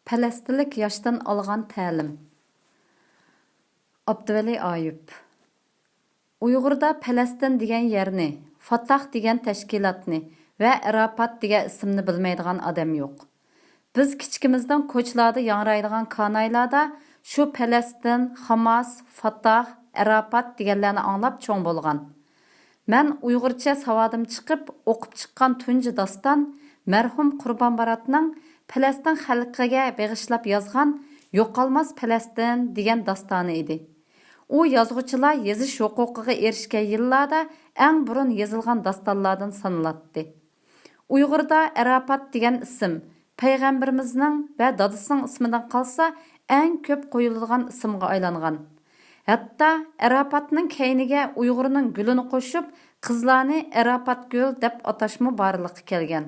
Пәләстінлік яштан алған тәлім. Abduvali Ayub. Uyg'urda Пәләстін degan yerni, Fatah degan tashkilotni va Arafat degan ismni bilmaydigan odam yo'q. Biz kichikimizdan ko'chlarda yangraydigan kanaylarda shu Пәләстін, Hamas, Fatah, Arafat deganlarni anglab cho'ng bo'lgan. Men Uyg'urcha savodim chiqib, o'qib chiqqan tunji doston marhum Qurbon Baratning Пәләстін xalqiga bag'ishlab yozgan Yo'qolmas Пәләстін degan dostoni edi. U yozuvchilar yozish huquqiga erishgan yillarda eng burun yozilgan dostonlardan sanaladi. Uyg'urda Arafat degan ism payg'ambarimizning va dadasining ismidan qolsa eng ko'p qo'yiladigan ismga aylangan. Hatto Arafatning keyniga Uyg'urning gulini qo'shib, qizlarni Arafat gul deb atashmi borliqqa kelgan.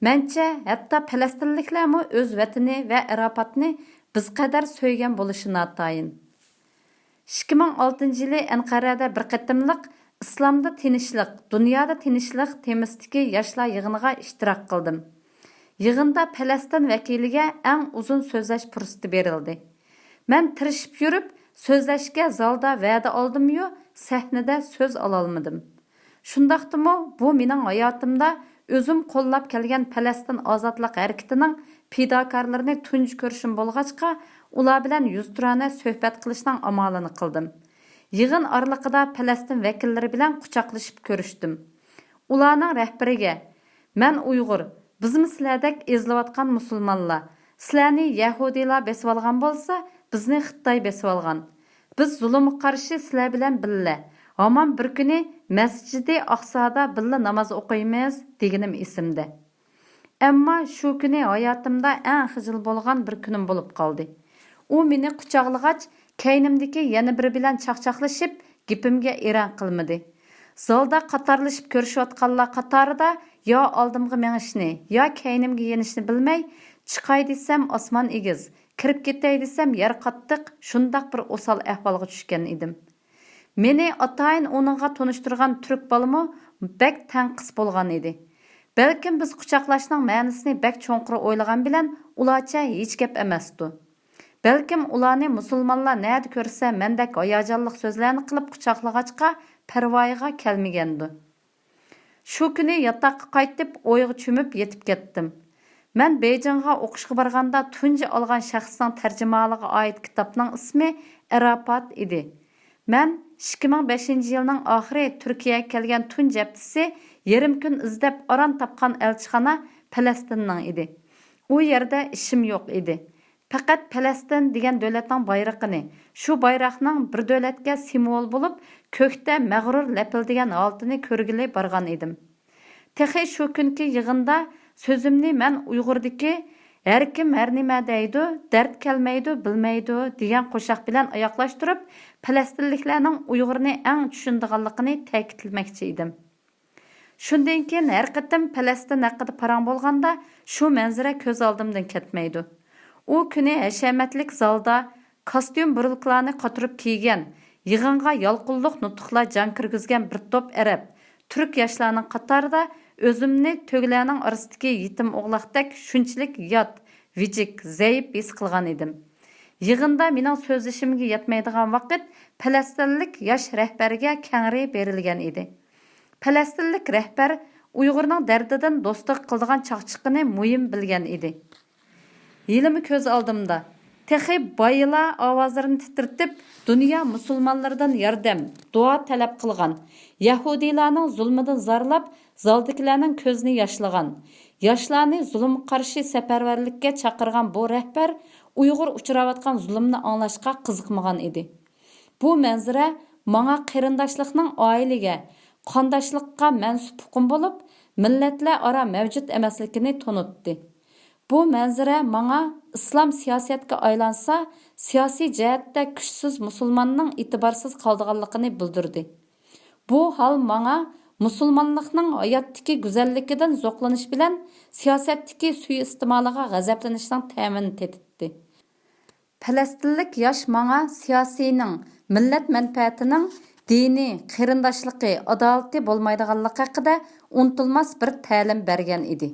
Mencha hatto Пәләстінliklarmi o'z vatani va Arafatni biz qadar so'ygan bo'lishi notayin. 2006 yili Anqarada bir qatimliq islomda tinchlik, dunyoda tinchlik temasidagi yoshlar yig'iniga ishtirok qildim. Yig'inda Пәләстін vakiliga eng uzun so'zlash fursati berildi. Men tirishib yurib, so'zlashga zalda va'da oldim-yu, sahnada so'z ola olmadim. Shundaqdimi, bu mening hayotimda o'zim qo'llab kelgan Пәләстін ozodlik harakatining fidokorlarini tunji ko'rishim bo'lg'achqa, ular bilan yuzturana suhbat qilishning amalini qildim. Yig'in oraliqida Пәләстін vakillari bilan quchoqlashib ko'rishdim. Ularning rahbariga: "Men Uyg'ur, bizmi sizlardek ezlayotgan musulmonlar. Sizlarni yahudiylar besib olgan bo'lsa, bizni Xitoy besib olgan. Biz zulmga qarshi sizlar bilan billa. Hamon bir kuni Masjidi Aqsoda billa namoz o'qiymiz" deganim esimda. Ammo shu kuni hayotimda eng xijil bo'lgan bir kunim bo'lib qoldi. U meni quchoqlagach, keynimdagi yana biri bilan chaqchaqlashib, gapimga eran qilmadi. Zalda qatorlashib ko'rishayotganlar qatorida yo oldimga mengishni, yo keynimga yenishni bilmay, chiqay desam osmon egiz, kirib ketay desam yer qattiq, shundoq bir o'sal ahvolga tushgan edim. Meni atayin onunga tunishtirgan turk balımı bek tanqis bo'lgan edi. Balkim biz quchoqlashning ma'nosini bek cho'nqir o'ylagan bilan ularcha hech gap emasdi. Balkim ularni musulmonlar nada ko'rsa mendek hayajonli so'zlarni qilib quchoqlag'achqa parvoyiga kelmagandi. Shu kuni yotoqqa qaytib o'yga cho'mib yetib ketdim. Men Beyjingga o'qishga borganda tunji olgan shaxsning tarjimaliga oid kitobning ismi Arafat edi. Men 2005-yilning oxiri Turkiyaga kelgan tunji haftasi yarim kun izlab aron topgan elchixona Пәләстінning edi. U yerda ishim yo'q edi. Faqat Пәләстін degan davlatning bayrog'ini, shu bayroqning bir davlatga simvol bo'lib, ko'kda mag'rur lapildigan holtini ko'rgili borgan edim. Texi shu kunki yig'inda so'zimni men Uyg'urdagi har kim har nima deydi, dard kelmaydi, bilmaydi degan qo'shiq bilan oyoqlashtirib, Пәләстінliklarning Uyg'urni eng tushundiganligini ta'kidlamoqchi edim. Shundan keyin har qatim Пәләстін haqida parang bo'lganda shu manzara ko'z oldimdan ketmaydi. U kuni hashamatlik zalda kostyum burulklarni qotirib kiygan, yig'inga yolqinliq nutqlar jon kirgizgan bir to'p arab, turk yoshlarining qatorida o'zimni to'glarning orasidagi yetim o'g'loqdek shunchalik yot, vijik, zaif his qilgan edim. Yig'inda mening so'zlashimga yetmaydigan vaqt Пәләстінlik yosh rahbariga kengri berilgan edi. Пәләстінlik rahbar Uyg'urning dardidan do'stlik qildigan chaqchiqini muhim bilgan edi. Yilimi ko'z oldimda. Texi bayla ovozlarini titirtib, dunyo musulmonlaridan yordam, duo talab qilgan, yahudiylarning zulmidan zarlab, zaldikilarning ko'zini yoshlagan, yoshlarni zulmga qarshi safarbarlikka chaqirgan bu rahbar Uyg'ur uchrayotgan zulmni anglashga qiziqmagan edi. Bu manzara menga qarindoshlikning oilaga, qondoshlikqa mansub huquq bo'lib, millatlar aro mavjud emasligini tonutdi. Bu manzara menga islom siyosatga aylansa, siyosiy jihatda kuchsiz musulmonning e'tiborsiz qolganligini bildirdi. Bu hol menga musulmonlikning hayotdagi go'zalligidan zo'qlanish bilan siyosatdagi suiistimoliga g'azablanishning ta'minini tetdi. Пәләстінlik yosh menga siyosiyning, millat manfaatining, diniy, qarindoshligi, adolati bo'lmaydiganligi haqida unutilmas bir ta'lim bergan edi.